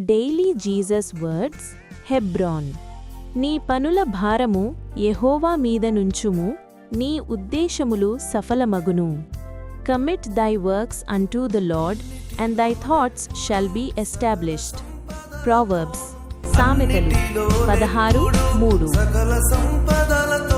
Daily Jesus words Hebron. నీ పనుల భారము యెహోవా మీద నుంచుము, నీ ఉద్దేశములు సఫలమగును. Commit thy works unto the Lord, and thy thoughts shall be established. Proverbs సామెతలు 16:3. సకల సంపదలతో